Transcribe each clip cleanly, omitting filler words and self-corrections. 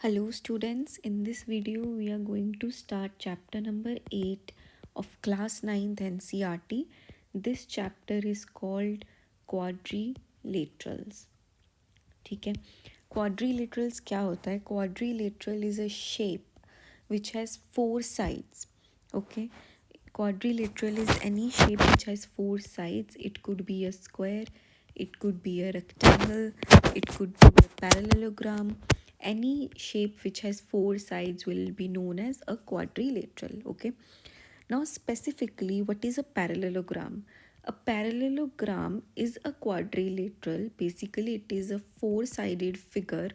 Hello students, in this video we are going to start chapter number 8 of class 9th NCERT. This chapter is called Quadrilaterals. ठीक है, Quadrilaterals क्या होता है? Quadrilateral is a shape which has four sides. Okay, quadrilateral is any shape which has four sides. It could be a square, it could be a rectangle, it could be a parallelogram. Any shape which has four sides will be known as a quadrilateral. Okay, now specifically, what is a parallelogram? A parallelogram is a quadrilateral. Basically, it is a four-sided figure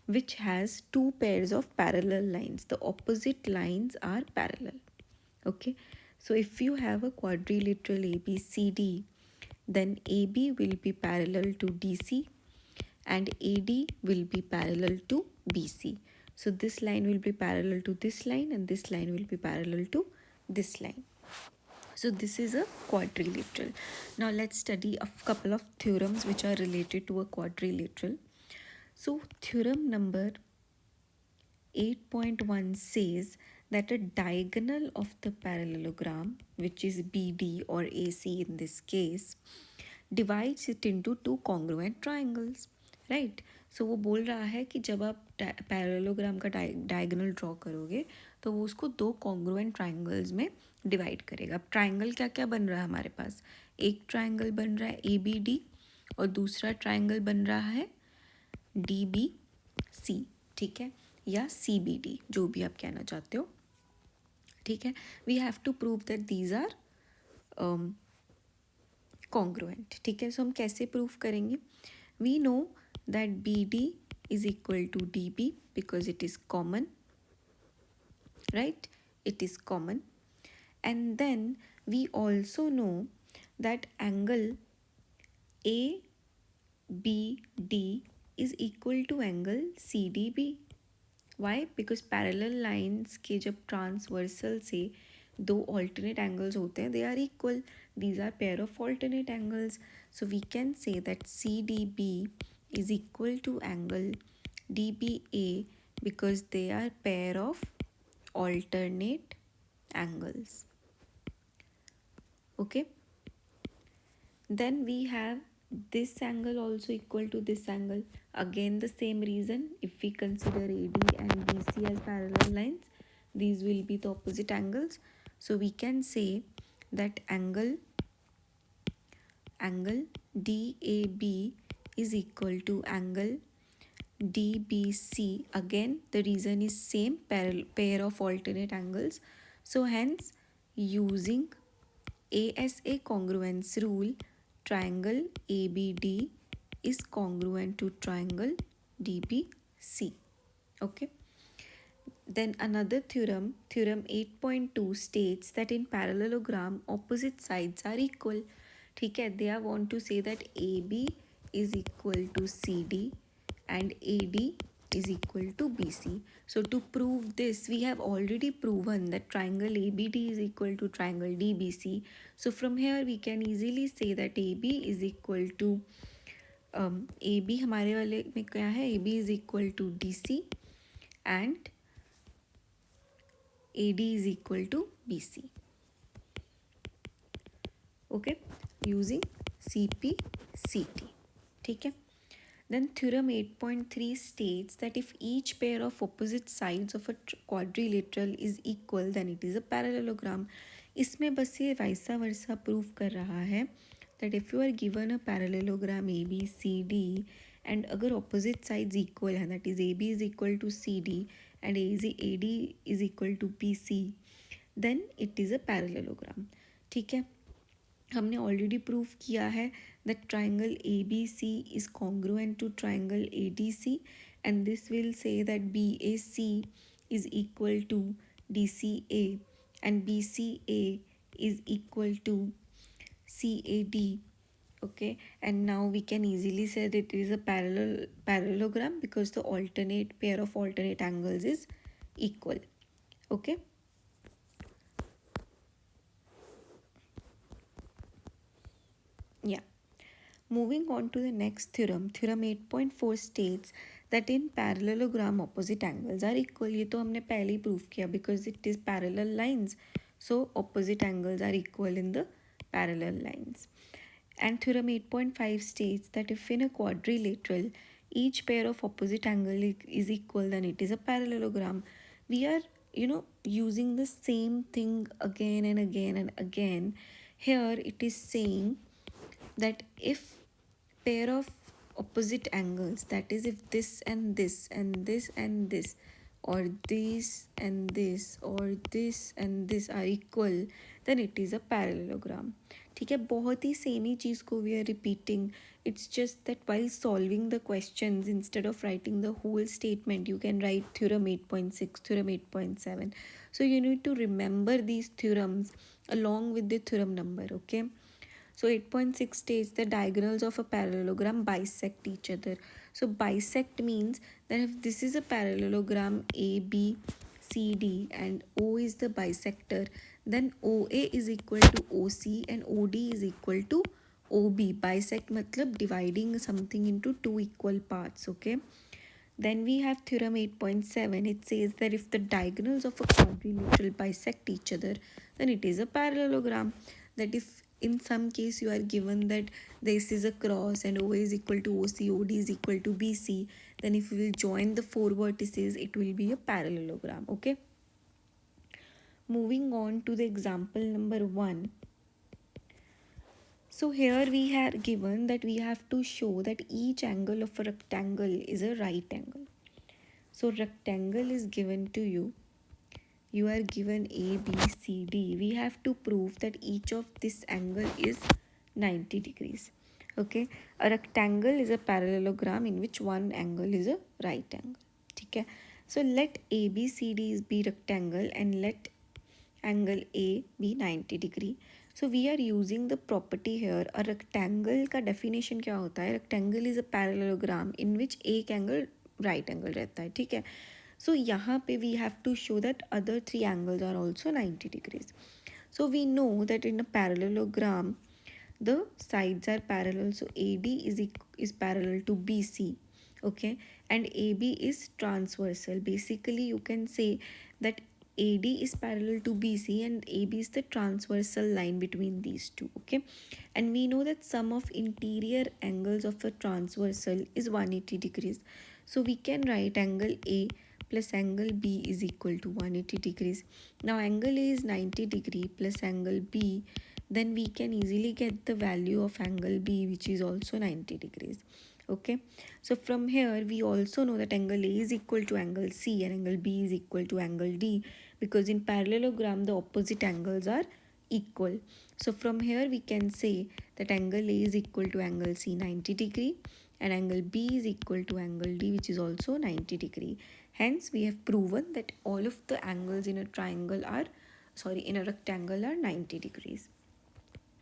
which has two pairs of parallel lines. The opposite lines are parallel. Okay, so if you have a quadrilateral ABCD, then AB will be parallel to DC and AD will be parallel to BC. So this line will be parallel to this line and this line will be parallel to this line. So this is a quadrilateral. Now let's study a couple of theorems which are related to a quadrilateral. So theorem number 8.1 says that a diagonal of the parallelogram, which is BD or AC in this case, divides it into two congruent triangles. Right so वो बोल रहा है कि जब आप parallelogram का diagonal draw करोगे तो वो उसको दो कॉन्ग्रुएंट ट्राइंगल्स में डिवाइड करेगा. अब ट्राइंगल क्या क्या बन रहा है हमारे पास? एक ट्राइंगल बन रहा है ABD और दूसरा ट्राइंगल बन रहा है DBC. ठीक है, या CBD, जो भी आप कहना चाहते हो. ठीक है, we have to prove that these are congruent. ठीक है, सो हम कैसे प्रूव करेंगे? We know that BD is equal to DB because it is common, right? It is common. And then we also know that angle ABD is equal to angle CDB. Why? Because parallel lines के जब transversal से दो alternate angles होते हैं, they are equal. These are pair of alternate angles. So we can say that CDB is equal to angle DBA because they are pair of alternate angles. Okay, then we have this angle also equal to this angle. Again the same reason, if we consider AD and BC as parallel lines, these will be the opposite angles. So we can say that angle DAB is equal to angle DBC. Again the reason is same, pair of alternate angles. So hence, using ASA congruence rule, triangle ABD is congruent to triangle DBC. Okay, then another theorem, theorem 8.2 states that in parallelogram opposite sides are equal. ठीक है, they want to say that AB is equal to CD and AD is equal to BC. So to prove this, we have already proven that triangle ABD is equal to triangle DBC. So from here we can easily say that AB is equal to AB हमारे वाले में क्या है? AB is equal to DC and AD is equal to BC. Okay, using CP/CT. ठीक है. Then theorem 8.3 states that if each pair of opposite sides of a quadrilateral is equal, then it is a parallelogram. इसमें बस ये वैसा वर्सा prove कर रहा है that if you are given a parallelogram ABCD and अगर opposite sides equal है, that is AB is equal to CD and AD is equal to BC, then it is a parallelogram. ठीक है, हमने already prove किया है that triangle ABC is congruent to triangle ADC and this will say that BAC is equal to DCA and BCA is equal to CAD. Okay, and now we can easily say that it is a parallelogram because the alternate pair of alternate angles is equal. Okay, yeah. Moving on to the next theorem, theorem 8.4 states that in parallelogram opposite angles are equal. ये तो हमने पहले ही prove किया because it is parallel lines, so opposite angles are equal in the parallel lines. And theorem 8.5 states that if in a quadrilateral each pair of opposite angle is equal, then it is a parallelogram. We are using the same thing again and again and again. Here it is saying that if pair of opposite angles, that is if this and this and this and this, or this and this, or this and this are equal, then it is a parallelogram. ठीक है, बहुत ही same ही चीज़ को we are repeating. It's just that while solving the questions, instead of writing the whole statement, you can write theorem 8.6, theorem 8.7. So you need to remember these theorems along with the theorem number, okay? So 8.6 states the diagonals of a parallelogram bisect each other. So bisect means that if this is a parallelogram A, B, C, D and O is the bisector, then OA is equal to OC and OD is equal to OB. Bisect matlab dividing something into two equal parts, okay? Then we have theorem 8.7. It says that if the diagonals of a quadrilateral bisect each other, then it is a parallelogram. That if in some case you are given that this is a cross and OA is equal to OC, OD is equal to BC, then if we will join the four vertices, it will be a parallelogram. Okay. Moving on to the example number 1. So here we have given that we have to show that each angle of a rectangle is a right angle. So rectangle is given to you. You are given A, B, C, D. We have to prove that each of this angle is 90 degrees. Okay. A rectangle is a parallelogram in which one angle is a right angle. Okay. So let ABCD be rectangle and let angle A be 90 degree. So we are using the property here. A rectangle का definition क्या होता है? Rectangle is a parallelogram in which एक angle right angle रहता है, ठीक है? So यहाँ पे we have to show that other three angles are also 90 degrees. So we know that in a parallelogram, the sides are parallel. So AD is parallel to BC, okay, and AB is transversal. Basically, you can say that AD is parallel to BC and AB is the transversal line between these two, okay. And we know that sum of interior angles of a transversal is 180 degrees. So we can write angle A plus angle B is equal to 180 degrees. Now angle A is 90 degree plus angle B, then we can easily get the value of angle B, which is also 90 degrees. Okay, so from here we also know that angle A is equal to angle C and angle B is equal to angle D, because in parallelogram the opposite angles are equal. So from here we can say that angle A is equal to angle C 90 degree and angle B is equal to angle D, which is also 90 degree. Hence we have proven that all of the angles in a in a rectangle are 90 degrees.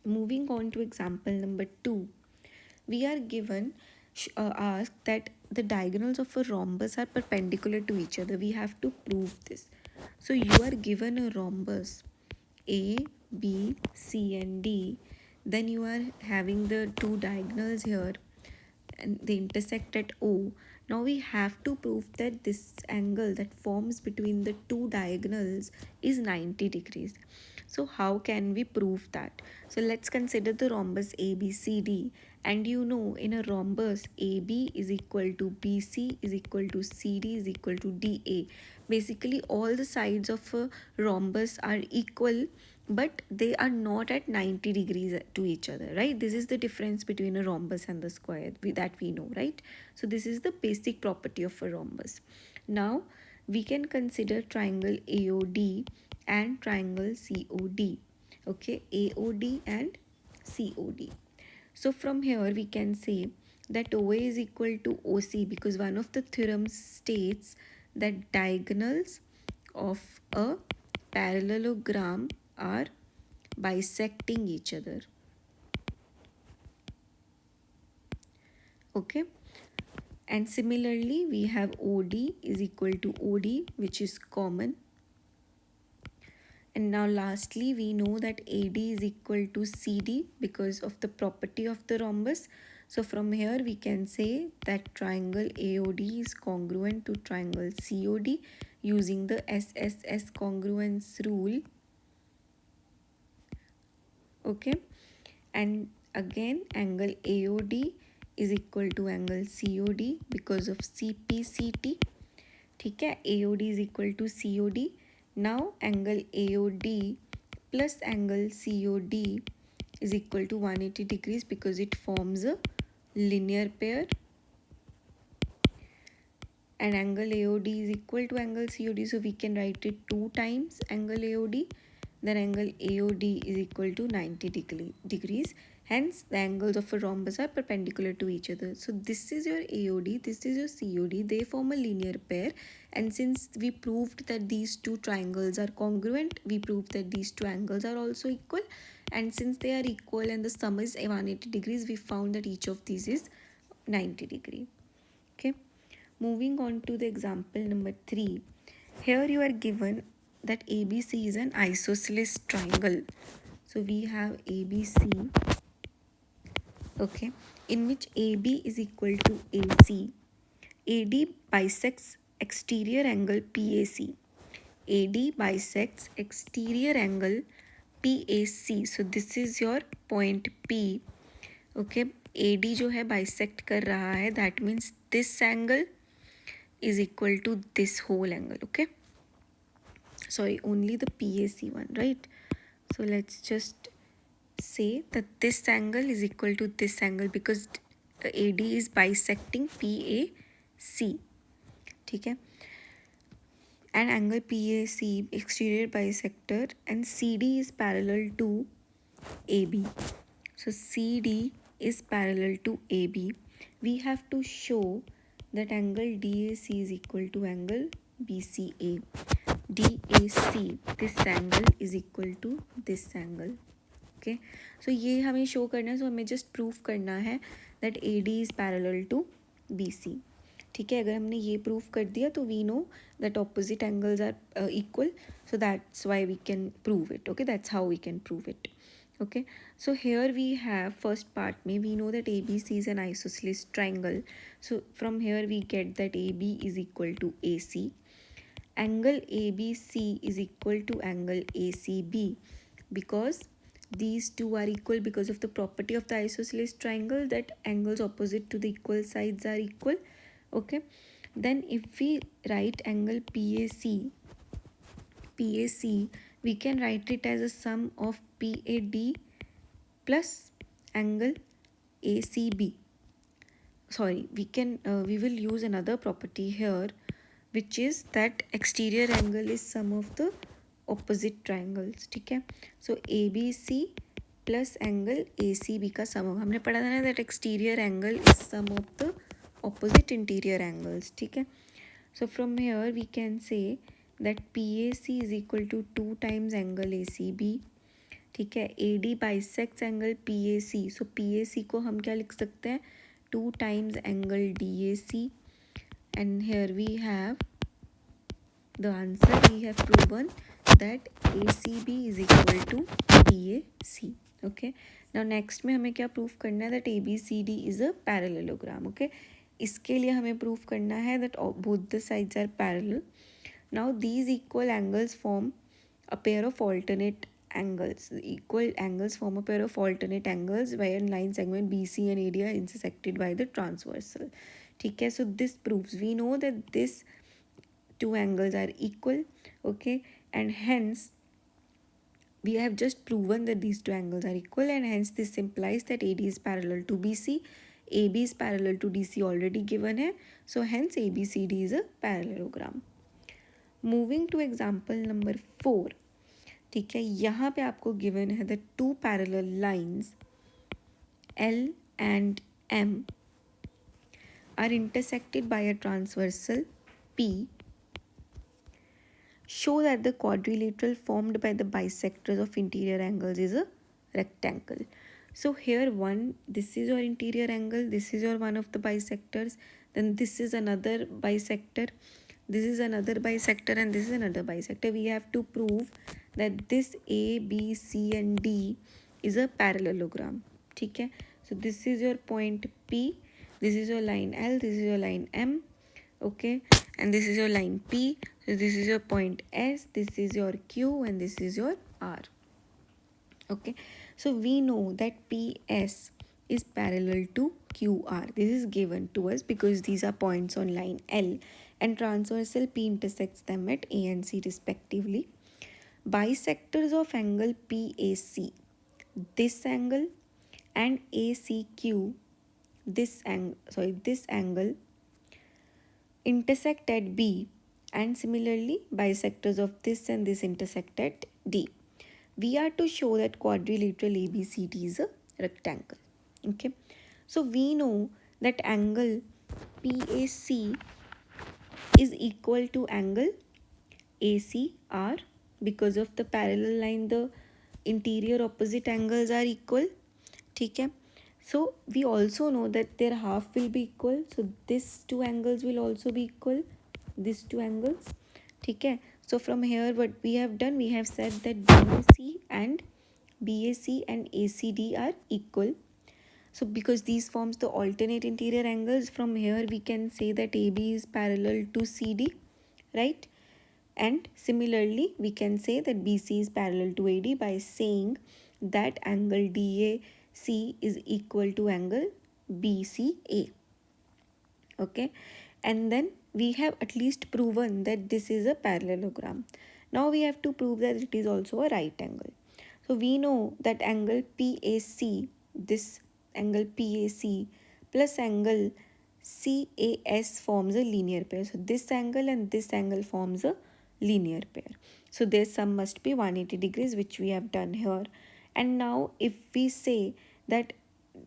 Moving on to example number 2, we are given asked that the diagonals of a rhombus are perpendicular to each other. We have to prove this. So you are given a rhombus A, B, C and D. Then you are having the two diagonals here and they intersect at O. Now we have to prove that this angle that forms between the two diagonals is 90 degrees. So how can we prove that? So let's consider the rhombus ABCD, and you know in a rhombus AB is equal to BC is equal to CD is equal to DA. Basically all the sides of a rhombus are equal, but they are not at 90 degrees to each other, right? This is the difference between a rhombus and the square that we know, right? So this is the basic property of a rhombus. Now we can consider triangle AOD and triangle COD, okay, AOD and COD. So from here we can say that OA is equal to OC, because one of the theorems states that diagonals of a parallelogram are bisecting each other. Okay, and similarly we have OD is equal to OD, which is common. And now lastly we know that AD is equal to CD because of the property of the rhombus. So from here we can say that triangle AOD is congruent to triangle COD using the SSS congruence rule. Okay, and again angle AOD is equal to angle COD because of CPCT. ठीक है, AOD is equal to COD. Now angle AOD plus angle COD is equal to 180 degrees because it forms a linear pair, and angle AOD is equal to angle COD, so we can write it 2 times angle AOD. Then angle AOD is equal to 90 degrees. Hence the angles of a rhombus are perpendicular to each other. So this is your AOD, this is your COD, they form a linear pair, and since we proved that these two triangles are congruent, we proved that these two angles are also equal, and since they are equal and the sum is 180 degrees, we found that each of these is 90 degree. Okay, moving on to the example number 3. Here you are given that ABC is an isosceles triangle. So we have ABC, okay, in which AB is equal to AC. AD bisects exterior angle PAC. AD bisects exterior angle PAC. So this is your point P. Okay, AD जो है bisect कर रहा है, that means this angle is equal to this whole angle. Okay, sorry, only the PAC one, right? So let's just say that this angle is equal to this angle because AD is bisecting PAC. ठीक है, and angle PAC exterior bisector, and CD is parallel to AB. So CD is parallel to AB. We have to show that angle DAC is equal to angle BCA. DAC, this angle is equal to this angle. Okay, so ये हमें show करना है, so हमें just proof करना है that AD is parallel to BC. ठीक है, अगर हमने ये प्रूफ कर दिया तो we know that opposite angles are equal, so that's why we can prove it. Okay, that's how we can prove it. Okay, so here we have first part में we know that ABC is an isosceles triangle. So from here we get that AB is equal to AC. Angle ABC is equal to angle ACB because these two are equal because of the property of the isosceles triangle that angles opposite to the equal sides are equal. Okay, then if we write angle PAC, we can write it as a sum of PAD plus angle ACB. Sorry, we will use another property here, which is that exterior angle is sum of the opposite triangles. ठीक है, so ABC plus angle ACB का सम होगा. हमने पढ़ा था ना that exterior angle is sum of the opposite interior angles. ठीक है, so from here we can say that PAC is equal to 2 times angle ACB. ठीक है, AD bisects angle PAC, so PAC को हम क्या लिख सकते हैं, 2 times angle DAC, and here we have the answer. We have proven that ACB is equal to DAC. Okay, now next में हमें क्या प्रूफ करना है, that ABCD is a parallelogram. Okay, इसके लिए हमें प्रूफ करना है that both the sides are parallel. Now these equal angles form a pair of alternate angles. Equal angles form a pair of alternate angles where line segment BC and AD are intersected by the transversal. ठीक है, so this proves, we know that this two angles are equal. Okay, and hence we have just proven that these two angles are equal, and hence this implies that AD is parallel to BC. AB is parallel to DC already given है, so hence ABCD is a parallelogram. Moving to example number 4. ठीक है, यहाँ पे आपको given है the two parallel lines L and M are intersected by a transversal P. Show that the quadrilateral formed by the bisectors of interior angles is a rectangle. So here this is your interior angle, this is your one of the bisectors, then this is another bisector, this is another bisector, and this is another bisector. We have to prove that this A, B, C and D is a parallelogram. ठीक है, So this is your point P, this is your line L, this is your line M, okay, and this is your line P. So this is your point S, this is your Q, and this is your R. Okay, so we know that PS is parallel to QR. This is given to us because these are points on line L, and transversal P intersects them at A and C respectively. Bisectors of angle PAC, this angle, and ACQ, this angle intersect at B, and similarly bisectors of this and this intersect at D. We are to show that quadrilateral ABCD is a rectangle. Okay, so we know that angle PAC is equal to angle ACR because of the parallel line, the interior opposite angles are equal. ठीक है, so we also know that their half will be equal, so these two angles will also be equal, these two angles. ठीक है, so from here what we have done, we have said that BAC and ACD are equal. So because these forms the alternate interior angles, from here we can say that AB is parallel to CD, right? And similarly, we can say that BC is parallel to AD by saying that angle DAC is equal to angle BCA. Okay, and then we have at least proven that this is a parallelogram. Now we have to prove that it is also a right angle. So we know that angle PAC, this angle PAC plus angle CAS forms a linear pair. So this angle and this angle forms a linear pair. So their sum must be 180 degrees, which we have done here. And now if we say that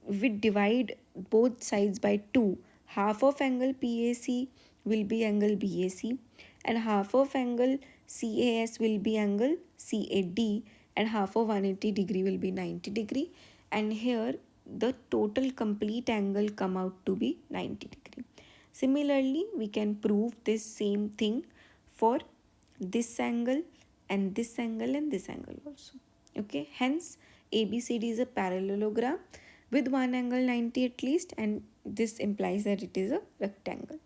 we divide both sides by 2, half of angle PAC will be angle BAC, and half of angle CAS will be angle CAD, and half of 180 degree will be 90 degree, and here the total complete angle come out to be 90 degree. Similarly, we can prove this same thing for this angle and this angle and this angle also. Okay, hence ABCD is a parallelogram with one angle 90 at least, and this implies that it is a rectangle.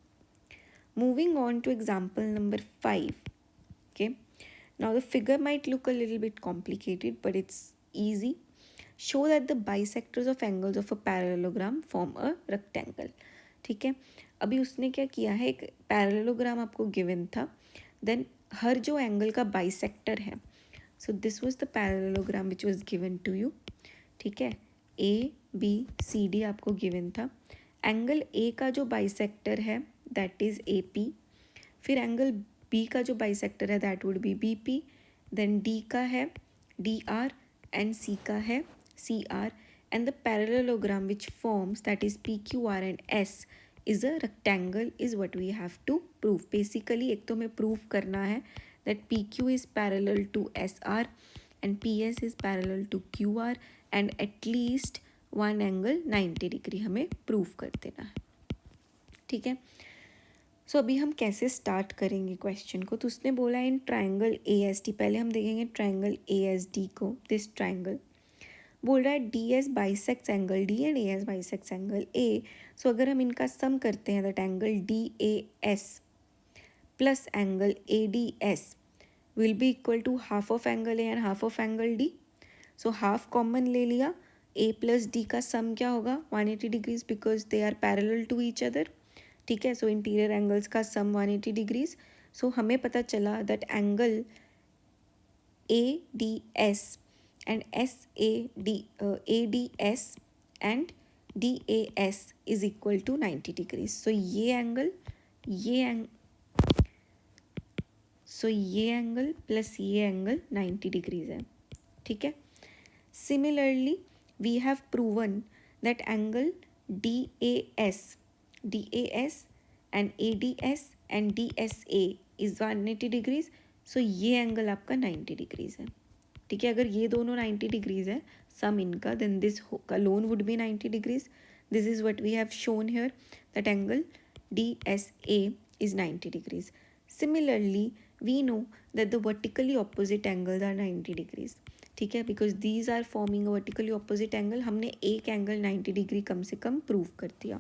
Moving on to example number 5. Okay, now the figure might look a little bit complicated, but it's easy. Show that the bisectors of angles of a parallelogram form a rectangle. ठीक है, अभी उसने क्या किया है, एक parallelogram आपको given था, देन हर जो एंगल का बाइसेक्टर है, so this was the parallelogram which was given to you. ठीक है, ABCD आपको गिवन था. एंगल A का जो बाइसेक्टर है दैट इज AP, फिर एंगल B का जो बाइसेक्टर है that would be BP, then D का है DR, एंड C का है CR, and the parallelogram which forms, that is PQR and S, is a rectangle is what we have to prove. Basically एक तो हमें prove करना है that PQ is parallel to SR and PS is parallel to QR and at least one angle 90 degree हमें prove कर देना है. ठीक है, सो अभी हम कैसे स्टार्ट करेंगे क्वेश्चन को. तो उसने बोला इन ट्राइंगल ASD, पहले हम देखेंगे ट्राइंगल ASD को. दिस ट्राइंगल बोल रहा है DS bisects angle D and AS bisects angle A. So अगर हम इनका सम करते हैं that angle DAS plus angle ADS will be equal to half of angle A and half of angle D. So half common ले लिया, A plus D का सम क्या होगा 180 degrees because they are parallel to each other. ठीक है, सो interior angles का सम 180 degrees. सो हमें पता चला that angle ADS and ADS and DAS is equal to 90 degrees. So ये एंगल प्लस ये एंगल 90 डिग्रीज है. ठीक है, similarly we have proven that angle DAS and ADS and DSA is 180 degrees. So ये angle आपका 90 degrees है. ठीक है, अगर ये दोनों 90 डिग्रीज है सम इनका, then this alone would be 90 degrees. This is what we have shown here, that angle DSA is 90 degrees. Similarly, we know that the vertically opposite angles are 90 degrees. ठीक है, because these are forming vertically opposite angle, हमने एक angle 90 degree कम से कम prove कर दिया,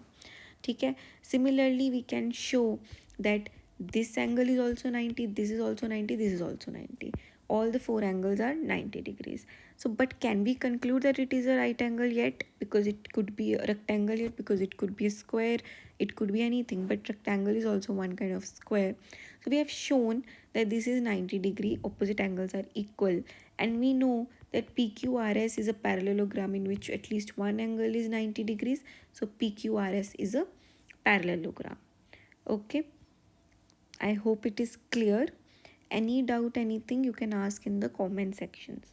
ठीक है. Similarly we can show that this angle is also 90, this is also 90, this is also 90, all the four angles are 90 degrees. So but can we conclude that it is a right angle yet? Because it could be a rectangle yet, because it could be a square, it could be anything, but rectangle is also one kind of square. So we have shown that this is 90 degree, opposite angles are equal, and we know that PQRS is a parallelogram in which at least one angle is 90 degrees. So PQRS is a parallelogram. Okay, I hope it is clear. Any doubt, anything, you can ask in the comment sections.